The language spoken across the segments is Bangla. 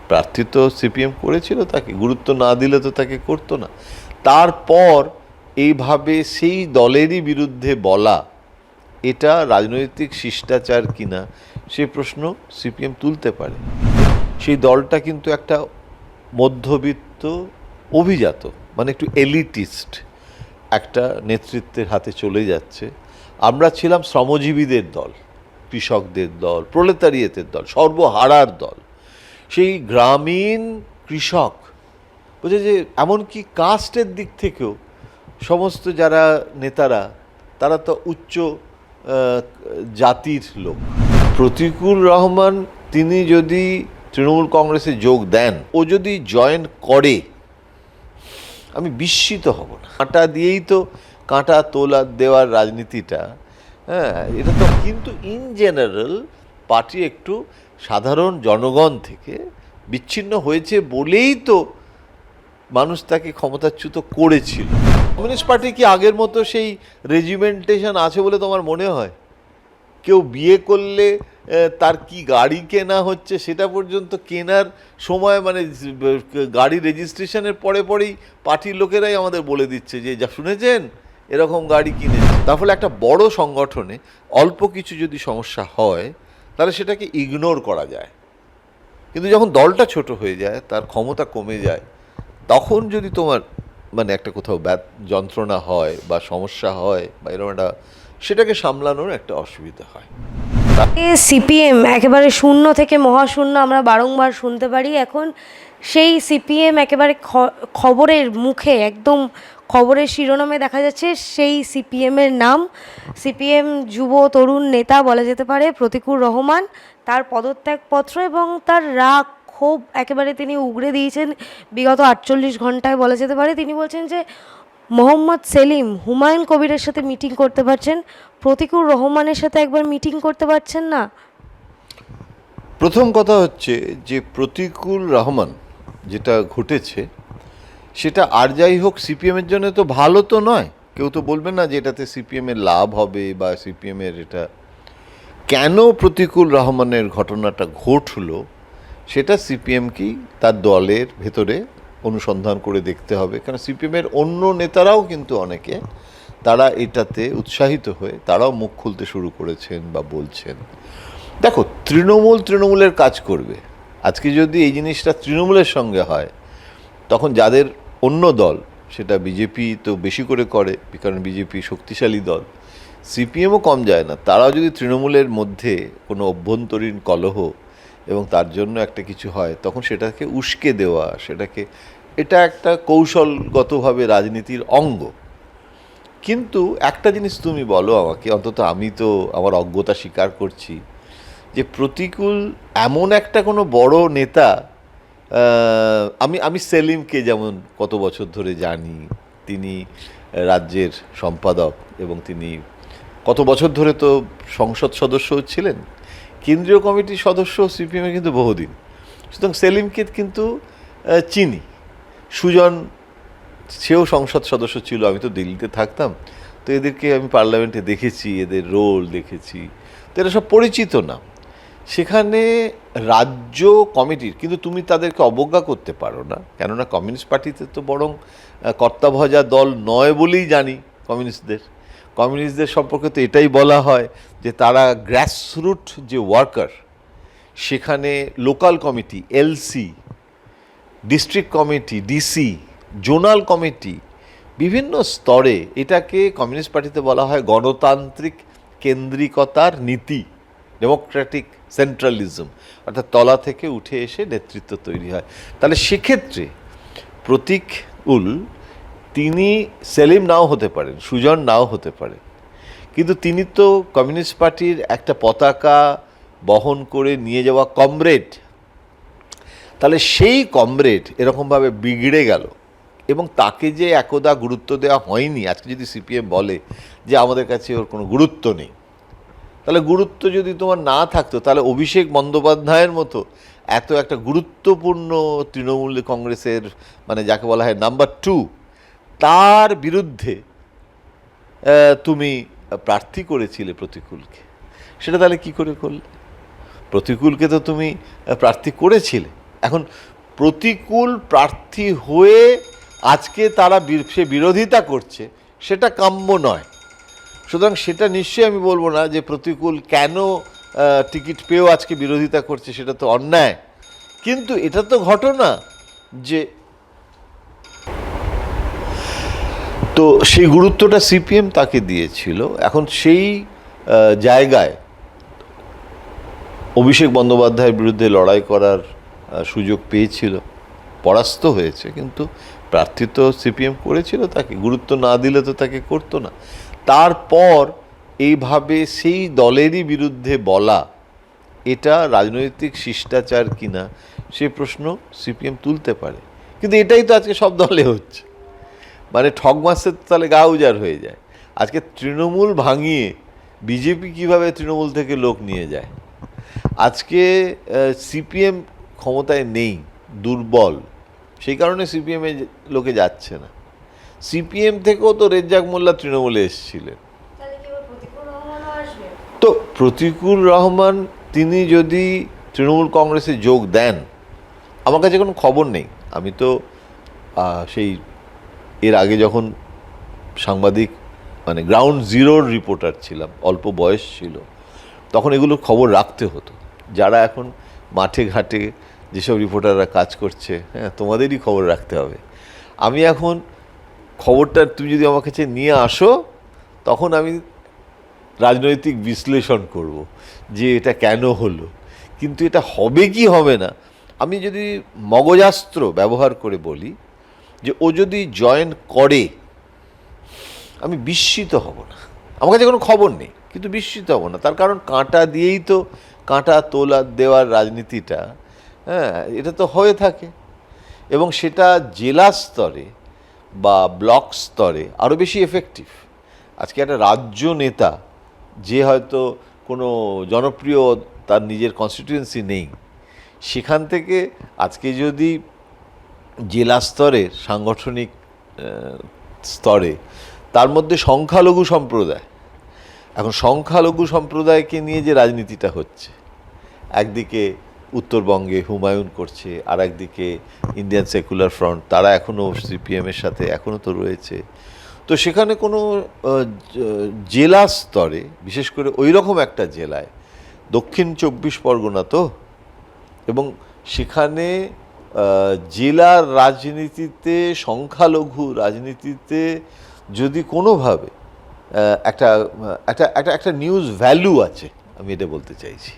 প্রার্থী তো সিপিএম করেছিল, তাকে গুরুত্ব না দিলে তো তাকে করতো না। তারপর এইভাবে সেই দলেরই বিরুদ্ধে বলা, এটা রাজনৈতিক শিষ্টাচার কিনা সে প্রশ্ন সিপিএম তুলতে পারে। সেই দলটা কিন্তু একটা মধ্যবিত্ত অভিজাত, মানে একটু এলিটিস্ট একটা নেতৃত্বের হাতে চলে যাচ্ছে। আমরা ছিলাম শ্রমজীবীদের দল, কৃষকদের দল, প্রলেতারিয়েতের দল, সর্বহারার দল। সেই গ্রামীণ কৃষক বুঝে যে এমনকি কাস্টের দিক থেকেও সমস্ত যারা নেতারা তারা তো উচ্চ জাতির লোক। প্রতিকুল রহমান তিনি যদি তৃণমূল কংগ্রেসে যোগ দেন, ও যদি জয়েন করে, আমি বিস্মিত হব না। কাঁটা দিয়েই তো কাঁটা তোলা দেওয়ার রাজনীতিটা, হ্যাঁ, এটা তো কিন্তু ইন জেনারেল পার্টি একটু সাধারণ জনগণ থেকে বিচ্ছিন্ন হয়েছে বলেই তো মানুষ তাকে ক্ষমতাচ্যুত করেছিল। কমিউনিস্ট পার্টি কি আগের মতো সেই রেজিমেন্টেশন আছে বলে তোমার মনে হয়? কেউ বিয়ে করলে তার কি গাড়ি কেনা হচ্ছে সেটা পর্যন্ত কেনার সময়, মানে গাড়ি রেজিস্ট্রেশনের পরে পরেই পার্টির লোকেরাই আমাদের বলে দিচ্ছে যে যা শুনেছেন এরকম গাড়ি কিনেছে। তার ফলে একটা বড় সংগঠনে অল্প কিছু যদি সমস্যা হয় তাহলে সেটাকে ইগনোর করা যায়, কিন্তু যখন দলটা ছোট হয়ে যায়, তার ক্ষমতা কমে যায়, তখন যদি তোমার মানে একটা কোথাও যন্ত্রণা হয় বা সমস্যা হয় বা এরকম একটা, সেটাকে সামলানোর একটা অসুবিধা হয়। সিপিএম একেবারে শূন্য থেকে মহাশূন্য আমরা বারংবার শুনতে পারি। এখন সেই সিপিএম একেবারে খবরের মুখে, একদম খবরের শিরোনামে দেখা যাচ্ছে সেই সিপিএমের নাম। সিপিএম যুব তরুণ নেতা বলা যেতে পারে প্রতিকুল রহমান, তার পদত্যাগপত্র এবং তার রাগ ক্ষোভ একেবারে তিনি উগরে দিয়েছেন বিগত 48 ঘন্টায় বলা যেতে পারে। তিনি বলছেন যে মোহাম্মদ সেলিম হুমায়ুন কবিরের সাথে মিটিং করতে পারছেন, প্রতিকুল রহমানের সাথে একবার মিটিং করতে পারছেন না। প্রথম কথা হচ্ছে যে প্রতিকুল রহমান যেটা ঘটেছে সেটা আর যাই হোক সিপিএমের জন্য তো ভালো তো নয়। কেউ তো বলবে না যে এটাতে সিপিএমের লাভ হবে বা সিপিএমের এটা। কেন প্রতিকুল রহমানের ঘটনাটা ঘটলো সেটা সিপিএমকেই তার দলের ভেতরে অনুসন্ধান করে দেখতে হবে। কারণ সিপিএমের অন্য নেতারাও কিন্তু অনেকে তারা এটাতে উৎসাহিত হয়ে তারাও মুখ খুলতে শুরু করেছেন বা বলছেন। দেখো, তৃণমূলের কাজ করবে। আজকে যদি এই জিনিসটা তৃণমূলের সঙ্গে হয়, তখন যাদের অন্য দল, সেটা বিজেপি তো বেশি করে করে, কারণ বিজেপি শক্তিশালী দল, সিপিএমও কম যায় না, তারাও যদি তৃণমূলের মধ্যে কোনো অভ্যন্তরীণ কলহ এবং তার জন্য একটা কিছু হয়, তখন সেটাকে উস্কে দেওয়া, সেটাকে, এটা একটা কৌশলগতভাবে রাজনীতির অঙ্গ। কিন্তু একটা জিনিস তুমি বলো আমাকে, অন্তত আমি তো আমার অজ্ঞতা স্বীকার করছি, যে প্রতিকুল এমন একটা কোনো বড় নেতা, আমি সেলিমকে যেমন কত বছর ধরে জানি, তিনি রাজ্যের সম্পাদক এবং তিনি কত বছর ধরে তো সংসদ সদস্যও ছিলেন, কেন্দ্রীয় কমিটির সদস্য সিপিএমে কিন্তু বহুদিন। সুতরাং সেলিমকে কিন্তু চিনি। সুজন, সেও সংসদ সদস্য ছিল, আমি তো দিল্লিতে থাকতাম, তো এদেরকে আমি পার্লামেন্টে দেখেছি, এদের রোল দেখেছি, তো এরা সব পরিচিত না। সেখানে রাজ্য কমিটির, কিন্তু তুমি তাদেরকে অবজ্ঞা করতে পারো না, কেননা কমিউনিস্ট পার্টিতে তো বরং কর্তাভজা দল নয় বলেই জানি কমিউনিস্টদের সম্পর্কে তো এটাই বলা হয় যে তারা গ্রাসরুট যে ওয়ার্কার, সেখানে local committee, LC, district committee, DC, zonal committee, বিভিন্ন স্তরে এটাকে কমিউনিস্ট পার্টিতে বলা হয় গণতান্ত্রিক কেন্দ্রিকতার নীতি, ডেমোক্রেটিক সেন্ট্রালিজম, অর্থাৎ তলা থেকে উঠে এসে নেতৃত্ব তৈরি হয়। তাহলে সেক্ষেত্রে প্রতিকুল, তিনি সেলিম নাও হতে পারেন, সুজন নাও হতে পারেন, কিন্তু তিনি তো কমিউনিস্ট পার্টির একটা পতাকা বহন করে নিয়ে যাওয়া কমরেড। তাহলে সেই কমরেড এরকমভাবে বিগড়ে গেল এবং তাকে যে একদা গুরুত্ব দেওয়া হয়নি। আজকে যদি সিপিএম বলে যে আমাদের কাছে ওর কোনো গুরুত্ব নেই, তাহলে গুরুত্ব যদি তোমার না থাকতো, তাহলে অভিষেক বন্দ্যোপাধ্যায়ের মতো এত একটা গুরুত্বপূর্ণ তৃণমূল কংগ্রেসের, মানে যাকে বলা হয় নাম্বার 2, তার বিরুদ্ধে তুমি প্রার্থী করেছিলে প্রতিকুলকে, সেটা তাহলে কি করে করলে? প্রতিকুলকে তো তুমি প্রার্থী করেছিলে, এখন প্রতিকূল প্রার্থী হয়ে আজকে তারা সে বিরোধিতা করছে, সেটা কাম্য নয়। সুতরাং সেটা নিশ্চয়ই আমি বলবো না যে প্রতিকূল কেন টিকিট পেয়েও আজকে বিরোধিতা করছে, সেটা তো অন্যায়। কিন্তু এটা তো ঘটনা যে, তো সেই গুরুত্বটা সিপিএম তাকে দিয়েছিল। এখন সেই জায়গায় অভিষেক বন্দ্যোপাধ্যায়ের বিরুদ্ধে লড়াই করার সুযোগ পেয়েছিল, পরাস্ত হয়েছে, কিন্তু প্রার্থী তো সিপিএম করেছিল, তাকে গুরুত্ব না দিলে তো তাকে করতো না। তারপর এইভাবে সেই দলেরই বিরুদ্ধে বলা, এটা রাজনৈতিক শিষ্টাচার কিনা সে প্রশ্ন সিপিএম তুলতে পারে। কিন্তু এটাই তো আজকে সব দলে হচ্ছে, মানে ঠগ মাসের তাহলে গা উজাড় হয়ে যায়। আজকে তৃণমূল ভাঙিয়ে বিজেপি কিভাবে তৃণমূল থেকে লোক নিয়ে যায়। আজকে সিপিএম ক্ষমতায় নেই, দুর্বল, সেই কারণে সিপিএমে লোকে যাচ্ছে না। সিপিএম থেকেও তো রেজ্জাক মোল্লা তৃণমূলে এসেছিলেন। তো প্রতিকুল রহমান তিনি যদি তৃণমূল কংগ্রেসে যোগ দেন, আমার কাছে কোনো খবর নেই, আমি তো সেই এর আগে যখন সাংবাদিক মানে গ্রাউন্ড জিরোর রিপোর্টার ছিলাম, অল্প বয়স ছিল, তখন এগুলোর খবর রাখতে হতো। যারা এখন মাঠে ঘাটে যেসব রিপোর্টাররা কাজ করছে, হ্যাঁ, তোমাদেরই খবর রাখতে হবে। আমি এখন খবরটা তুমি যদি আমার কাছে নিয়ে আসো, তখন আমি রাজনৈতিক বিশ্লেষণ করব যে এটা কেন হলো। কিন্তু এটা হবে কি হবে না, আমি যদি মগজাস্ত্র ব্যবহার করে বলি যে ও যদি জয়েন করে, আমি বিস্মিত হব না। আমার কাছে কোনো খবর নেই, কিন্তু বিস্মিত হব না। তার কারণ কাঁটা দিয়েই তো কাঁটা তোলা দেওয়ার রাজনীতিটা, হ্যাঁ, এটা তো হয়ে থাকে। এবং সেটা জেলা স্তরে বা ব্লক স্তরে আরও বেশি এফেক্টিভ। আজকে একটা রাজ্য নেতা যে হয়তো কোনো জনপ্রিয় তার নিজের কনস্টিটিউয়েন্সি নেই, সেখান থেকে আজকে যদি জেলা স্তরের সাংগঠনিক স্তরে তার মধ্যে সংখ্যালঘু সম্প্রদায়, এখন সংখ্যালঘু সম্প্রদায়কে নিয়ে যে রাজনীতিটা হচ্ছে, একদিকে উত্তরবঙ্গে হুমায়ুন করছে, আর একদিকে ইন্ডিয়ান সেকুলার ফ্রন্ট, তারা এখনও সিপিএমের সাথে এখনও তো রয়েছে। তো সেখানে কোনো জেলা স্তরে, বিশেষ করে ওই রকম একটা জেলায়, দক্ষিণ 24 পরগনা তো, এবং সেখানে জেলার রাজনীতিতে, সংখ্যালঘু রাজনীতিতে যদি কোনোভাবে একটা একটা একটা একটা নিউজ ভ্যালু আছে, আমি এটা বলতে চাইছি।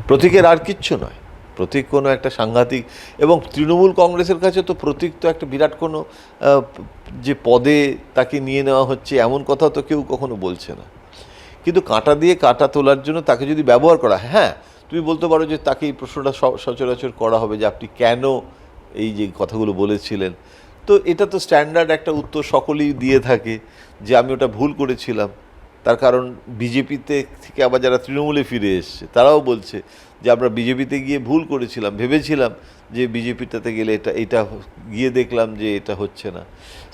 প্রতীকের আর কিচ্ছু নয়, প্রতীক কোনো একটা সাংঘাতিক, এবং তৃণমূল কংগ্রেসের কাছে তো প্রতীক তো একটা বিরাট কোনো যে পদে তাকে নিয়ে নেওয়া হচ্ছে, এমন কথা তো কেউ কখনো বলছে না। কিন্তু কাঁটা দিয়ে কাঁটা তোলার জন্য তাকে যদি ব্যবহার করা, হ্যাঁ, তুমি বলতে পারো যে তাকে এই প্রশ্নটা সচরাচর করা হবে যে আপনি কেন এই যে কথাগুলো বলেছিলেন। তো এটা তো স্ট্যান্ডার্ড একটা উত্তর সকলেই দিয়ে থাকে যে আমি ওটা ভুল করেছিলাম। তার কারণ বিজেপিতে থেকে আবার যারা তৃণমূলে ফিরে এসছে, তারাও বলছে যে আমরা বিজেপিতে গিয়ে ভুল করেছিলাম, ভেবেছিলাম যে বিজেপিটাতে গেলে এটা গিয়ে দেখলাম যে এটা হচ্ছে না।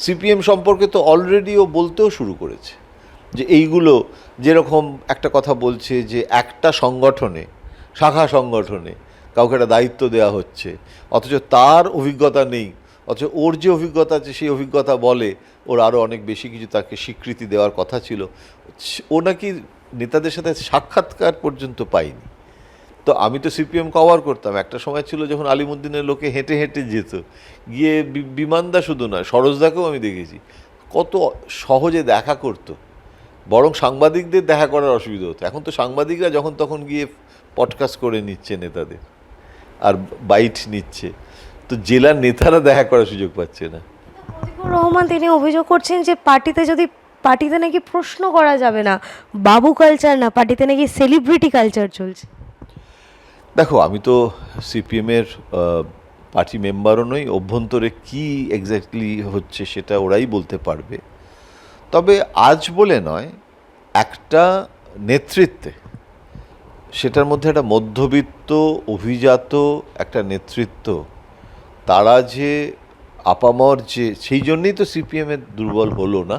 সিপিএম সম্পর্কে তো অলরেডি ও বলতেও শুরু করেছে যে এইগুলো, যেরকম একটা কথা বলছে যে একটা সংগঠনে, শাখা সংগঠনে কাউকে একটা দায়িত্ব দেওয়া হচ্ছে, অথচ তার অভিজ্ঞতা নেই, অথচ ওর যে অভিজ্ঞতা আছে সেই অভিজ্ঞতা বলে ওর আরও অনেক বেশি কিছু তাকে স্বীকৃতি দেওয়ার কথা ছিল। ও নাকি নেতাদের সাথে সাক্ষাৎকার পর্যন্ত পায়নি। তো আমি তো সিপিএম কভার করতাম, একটা সময় ছিল যখন আলিমুদ্দিনের লোকে হেঁটে হেঁটে যেত, গিয়ে বিমানদা শুধু নয়, সরোজদাকেও আমি দেখেছি কত সহজে দেখা করতো। বরং সাংবাদিকদের দেখা করার অসুবিধা হতো। এখন তো সাংবাদিকরা যখন তখন গিয়ে পডকাস্ট করে নিচ্ছে নেতাদের, আর বাইট নিচ্ছে, তো জেলার নেতারা দেখা করার সুযোগ পাচ্ছে না। প্রতিকুল রহমান তিনি অভিযোগ করছেন যে পার্টিতে নাকি প্রশ্ন করা যাবে না, বাবু কালচার না, পার্টিতে নাকি সেলিব্রিটি কালচার চলছে। দেখো, আমি তো সিপিএমের পার্টি মেম্বারও নই, অভ্যন্তরে কি এক্স্যাক্টলি হচ্ছে সেটা ওরাই বলতে পারবে। তবে আজ বলে নয়, একটা নেতৃত্বে, সেটার মধ্যে একটা মধ্যবিত্ত অভিজাত একটা নেতৃত্ব, তারা যে আপামর যে, সেই জন্যেই তো সিপিএমের দুর্বল হলো না।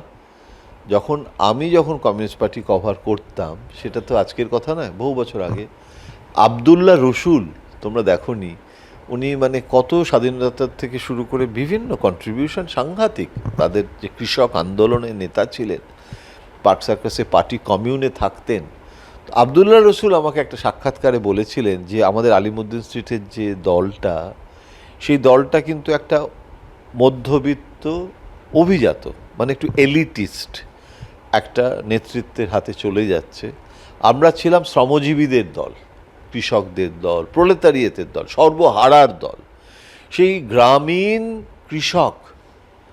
যখন কমিউনিস্ট পার্টি কভার করতাম, সেটা তো আজকের কথা নয়, বহু বছর আগে, আবদুল্লাহ রসুল, তোমরা দেখোনি, উনি মানে কত স্বাধীনতা থেকে শুরু করে বিভিন্ন কন্ট্রিবিউশন সাংঘাতিক, তাদের যে কৃষক আন্দোলনের নেতা ছিলেন, পার্ক সার্কাসে পার্টি কমিউনে থাকতেন। আবদুল্লাহ রসুল আমাকে একটা সাক্ষাৎকারে বলেছিলেন যে আমাদের আলিমুদ্দিন স্ট্রিটের যে দলটা, সেই দলটা কিন্তু একটা মধ্যবিত্ত অভিজাত, মানে একটু এলিটিস্ট একটা নেতৃত্বের হাতে চলে যাচ্ছে। আমরা ছিলাম শ্রমজীবীদের দল, কৃষকদের দল, প্রলেতারিয়েতের দল, সর্বহারার দল। সেই গ্রামীণ কৃষক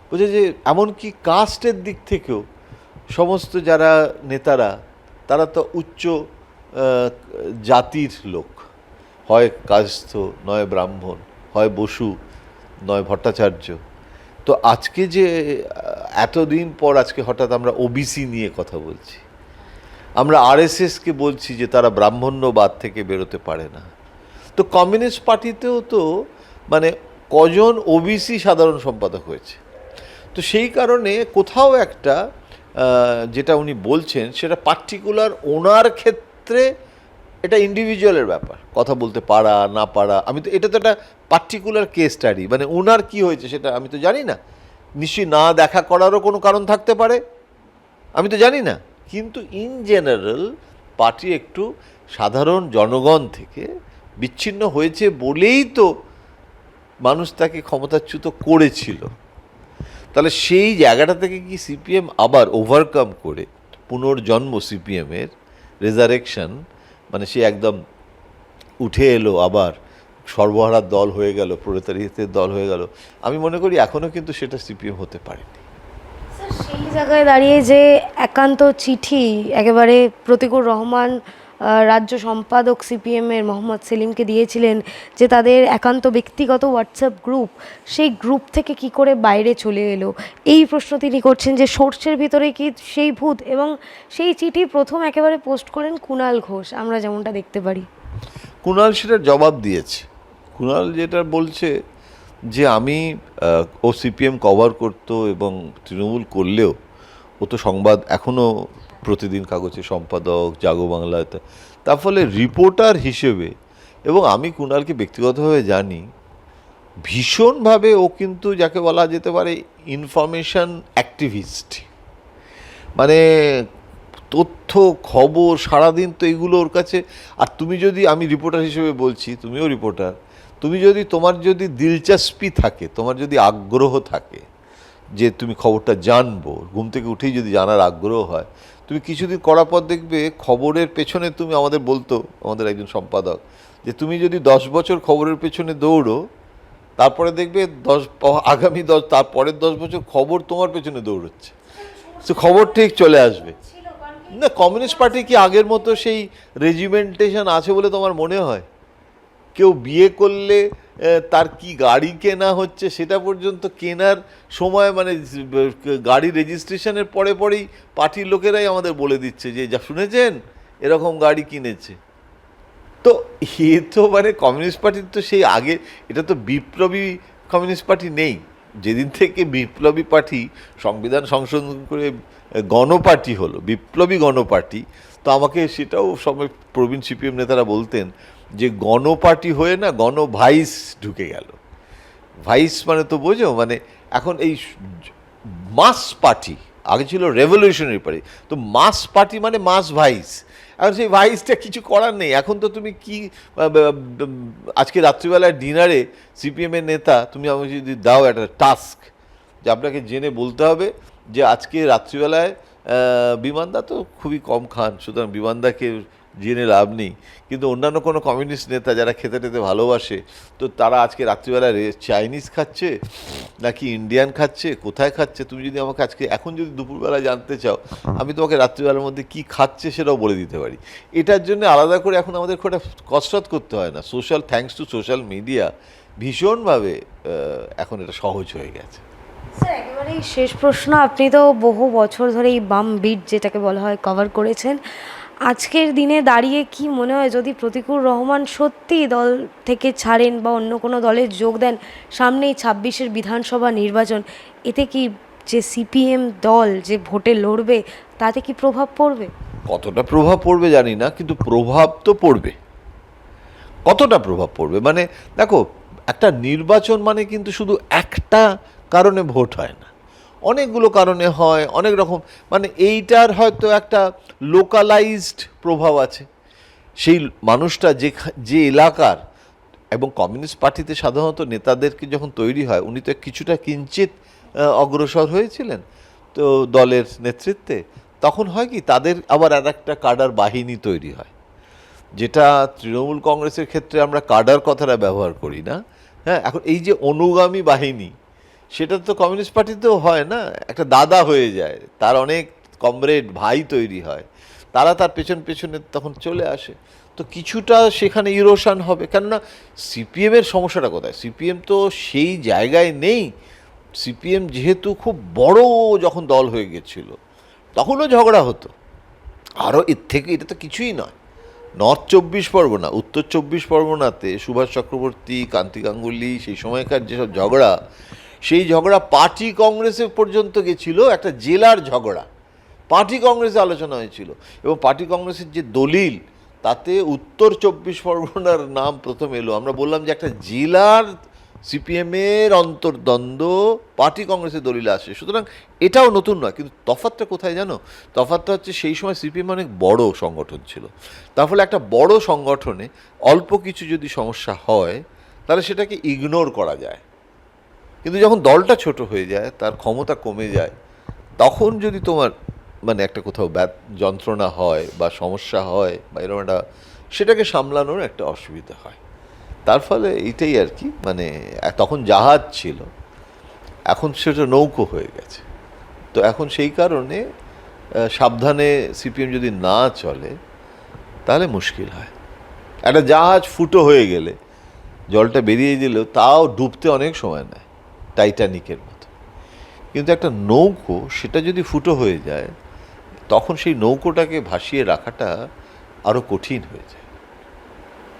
বুঝে যে এমনকি কাস্টের দিক থেকেও সমস্ত যারা নেতারা, তারা তো উচ্চ জাতির লোক, হয় কায়স্থ নয় ব্রাহ্মণ, হয় বসু নয় ভট্টাচার্য। তো আজকে যে এতদিন পর আজকে হঠাৎ আমরা ওবিসি নিয়ে কথা বলছি, আমরা আরএসএসকে বলছি যে তারা ব্রাহ্মণ্যবাদ থেকে বেরোতে পারে না। তো কমিউনিস্ট পার্টিতেও তো মানে কজন ওবিসি সাধারণ সম্পাদক হয়েছে। তো সেই কারণে কোথাও একটা যেটা উনি বলছেন সেটা পার্টিকুলার ওনার ক্ষেত্রে এটা ইন্ডিভিজুয়ালের ব্যাপার, কথা বলতে পারা না পারা। আমি তো এটা তো একটা পার্টিকুলার কেস স্টাডি, মানে ওনার কি হয়েছে সেটা আমি তো জানি না, নিশ্চয়ই না দেখা করারও কোনো কারণ থাকতে পারে, আমি তো জানি না। কিন্তু ইন জেনারেল পার্টি একটু সাধারণ জনগণ থেকে বিচ্ছিন্ন হয়েছে বলেই তো মানুষ তাকে ক্ষমতাচ্যুত করেছিল। তাহলে সেই জায়গাটা থেকে কি সিপিএম আবার ওভারকাম করে পুনর্জন্ম, সিপিএমের রেজারেকশন, মানে সে একদম উঠে এলো, আবার সর্বহারার দল হয়ে গেল, প্রলেতারিয়েতের দল হয়ে গেল? আমি মনে করি এখনও কিন্তু সেটা সিপিএম হতে পারেনি। সেই জায়গায় দাঁড়িয়ে যে একান্ত চিঠি একেবারে প্রতিকুর রহমান রাজ্য সম্পাদক সিপিএমের মোহাম্মদ সেলিমকে দিয়েছিলেন, যে তাদের একান্ত ব্যক্তিগত হোয়াটসঅ্যাপ গ্রুপ, সেই গ্রুপ থেকে কি করে বাইরে চলে এলো, এই প্রশ্ন তিনি করছেন যে সোর্সের ভিতরে কি সেই ভূত। এবং সেই চিঠি প্রথম একেবারে পোস্ট করেন কুণাল ঘোষ, আমরা যেমনটা দেখতে পারি। কুণাল সেটার জবাব দিয়েছে। কুণাল যেটা বলছে যে আমি ও সিপিএম কভার করতো এবং তৃণমূল করলেও ও তো সংবাদ এখনও প্রতিদিন কাগজে সম্পাদক, জাগো বাংলাতে, তার ফলে রিপোর্টার হিসেবে, এবং আমি কুণালকে ব্যক্তিগতভাবে জানি, ভীষণভাবে ও কিন্তু যাকে বলা যেতে পারে ইনফরমেশন অ্যাক্টিভিস্ট, মানে তথ্য খবর সারাদিন তো এগুলো ওর কাছে। আর তুমি যদি, আমি রিপোর্টার হিসেবে বলছি, তুমিও রিপোর্টার, তুমি যদি, তোমার যদি দিলচাস্পি থাকে, তোমার যদি আগ্রহ থাকে যে তুমি খবরটা জানবো, ঘুম থেকে উঠেই যদি জানার আগ্রহ হয়, তুমি কিছুদিন করার পর দেখবে খবরের পেছনে, তুমি আমাদের বলতো আমাদের একজন সম্পাদক যে তুমি যদি 10 বছর খবরের পেছনে দৌড়ো, তারপরে দেখবে আগামী 10, তারপরের 10 বছর খবর তোমার পেছনে দৌড়চ্ছে, তো খবর ঠিক চলে আসবে। না, কমিউনিস্ট পার্টি কি আগের মতো সেই রেজিমেন্টেশন আছে বলে তোমার মনে হয়? কেউ বিয়ে করলে তার কি গাড়ি কেনা হচ্ছে সেটা পর্যন্ত কেনার সময়, মানে গাড়ি রেজিস্ট্রেশনের পরে পরেই পার্টির লোকেরাই আমাদের বলে দিচ্ছে যে যা শুনেছেন এরকম গাড়ি কিনেছে। তো এ তো মানে কমিউনিস্ট পার্টির তো সেই আগে, এটা তো বিপ্লবী কমিউনিস্ট পার্টি নেই। যেদিন থেকে বিপ্লবী পার্টি সংবিধান সংশোধন করে গণপার্টি হলো, বিপ্লবী গণপার্টি, তো আমাকে সেটাও সময় প্রবীণ সিপিএম নেতারা বলতেন যে গণপার্টি হয়ে না গণভাইস ঢুকে গেল। ভাইস মানে তো বোঝো, মানে এখন এই মাস পার্টি, আগে ছিল রেভলিউশনারি পার্টি, তো মাস পার্টি মানে মাস ভাইস। এখন সেই ভাইসটা কিছু করার নেই। এখন তো তুমি কি, আজকে রাত্রিবেলায় ডিনারে সিপিএমের নেতা, তুমি আমাকে যদি দাও একটা টাস্ক যে আপনাকে জেনে বলতে হবে যে আজকে রাত্রিবেলায় বিমানদা তো খুবই কম খান, সুতরাং বিমানদাকে জেনে লাভ নেই, কিন্তু অন্যান্য কোনো কমিউনিস্ট নেতা যারা খেতে টেতে ভালোবাসে, তো তারা আজকে রাত্রিবেলায় চাইনিজ খাচ্ছে নাকি ইন্ডিয়ান খাচ্ছে, কোথায় খাচ্ছে, তুমি যদি আমাকে আজকে এখন যদি দুপুরবেলা জানতে চাও, আমি তোমাকে রাত্রিবেলার মধ্যে কি খাচ্ছে সেটাও বলে দিতে পারি। এটার জন্য আলাদা করে এখন আমাদের খুব একটা কসরত করতে হয় না। Social, thanks to social media, ভীষণভাবে এখন এটা সহজ হয়ে গেছে। স্যার, একেবারেই শেষ প্রশ্ন, আপনি তো বহু বছর ধরে এই বাম বিট যেটাকে বলা হয় কভার করেছেন, আজকের দিনে দাঁড়িয়ে কি মনে হয় যদি প্রতিকুর রহমান সত্যি দল থেকে ছাড়েন বা অন্য কোনো দলে যোগ দেন, সামনেই 26-এর বিধানসভা নির্বাচন, এতে কি যে সিপিএম দল যে ভোটে লড়বে তাতে কি প্রভাব পড়বে? কতটা প্রভাব পড়বে জানি না, কিন্তু প্রভাব তো পড়বে। কতটা প্রভাব পড়বে মানে দেখো, একটা নির্বাচন মানে কিন্তু শুধু একটা কারণে ভোট হয় না, অনেকগুলো কারণে হয়, অনেক রকম, মানে এইটার হয়তো একটা লোকালাইজড প্রভাব আছে সেই মানুষটা যে এলাকার। এবং কমিউনিস্ট পার্টিতে সাধারণত নেতাদেরকে যখন তৈরি হয়, উনি তো কিছুটা কিঞ্চিত অগ্রসর হয়েছিলেন তো দলের নেতৃত্বে, তখন হয় কি তাদের আবার আর একটা কাডার বাহিনী তৈরি হয়, যেটা তৃণমূল কংগ্রেসের ক্ষেত্রে আমরা কাডার কথাটা ব্যবহার করি না। হ্যাঁ, এখন এই যে অনুগামী বাহিনী, সেটা তো কমিউনিস্ট পার্টিতেও হয় না, একটা দাদা হয়ে যায়, তার অনেক কমরেড ভাই তৈরি হয়, তারা তার পেছন পেছনে তখন চলে আসে। তো কিছুটা সেখানে ইরোশন হবে, কেননা সিপিএমের সমস্যাটা কোথায়? সিপিএম তো সেই জায়গায় নেই। সিপিএম যেহেতু খুব বড় যখন দল হয়ে গেছিল, তখনও ঝগড়া হতো, আরও এর থেকে, এটা তো কিছুই নয়। নর্থ 24 পরগনা, উত্তর 24 পরগনাতে সুভাষ চক্রবর্তী, কান্তি গাঙ্গুলি, সেই সময়কার যেসব ঝগড়া, সেই ঝগড়া পার্টি কংগ্রেসে পর্যন্ত গেছিল, একটা জেলার ঝগড়া পার্টি কংগ্রেসে আলোচনা হয়েছিল। এবং পার্টি কংগ্রেসের যে দলিল, তাতে উত্তর 24 পরগনার নাম প্রথম এলো। আমরা বললাম যে একটা জেলার সিপিএমের অন্তর্দ্বন্দ্ব পার্টি কংগ্রেসের দলিলে আসে, সুতরাং এটাও নতুন নয়। কিন্তু তফাৎটা কোথায় জানো? তফাৎটা হচ্ছে সেই সময় সিপিএম অনেক বড় সংগঠন ছিল, তার ফলে একটা বড় সংগঠনে অল্প কিছু যদি সমস্যা হয় তাহলে সেটাকে ইগনোর করা যায়। কিন্তু যখন দলটা ছোট হয়ে যায়, তার ক্ষমতা কমে যায়, তখন যদি তোমার মানে একটা কোথাও যন্ত্রণা হয় বা সমস্যা হয় বা এরকম একটা, সেটাকে সামলানোর একটা অসুবিধা হয়। তার ফলে এইটাই আর কি, মানে তখন জাহাজ ছিল, এখন সেটা নৌকো হয়ে গেছে। তো এখন সেই কারণে সাবধানে সিপিএম যদি না চলে তাহলে মুশকিল হয়। একটা জাহাজ ফুটো হয়ে গেলে, জলটা বেরিয়ে গেলেও তাও ডুবতে অনেক সময় নেয়, টাইটানিকের মতো। কিন্তু একটা নৌকো, সেটা যদি ফুটো হয়ে যায়, তখন সেই নৌকোটাকে ভাসিয়ে রাখাটা আরও কঠিন হয়ে যায়।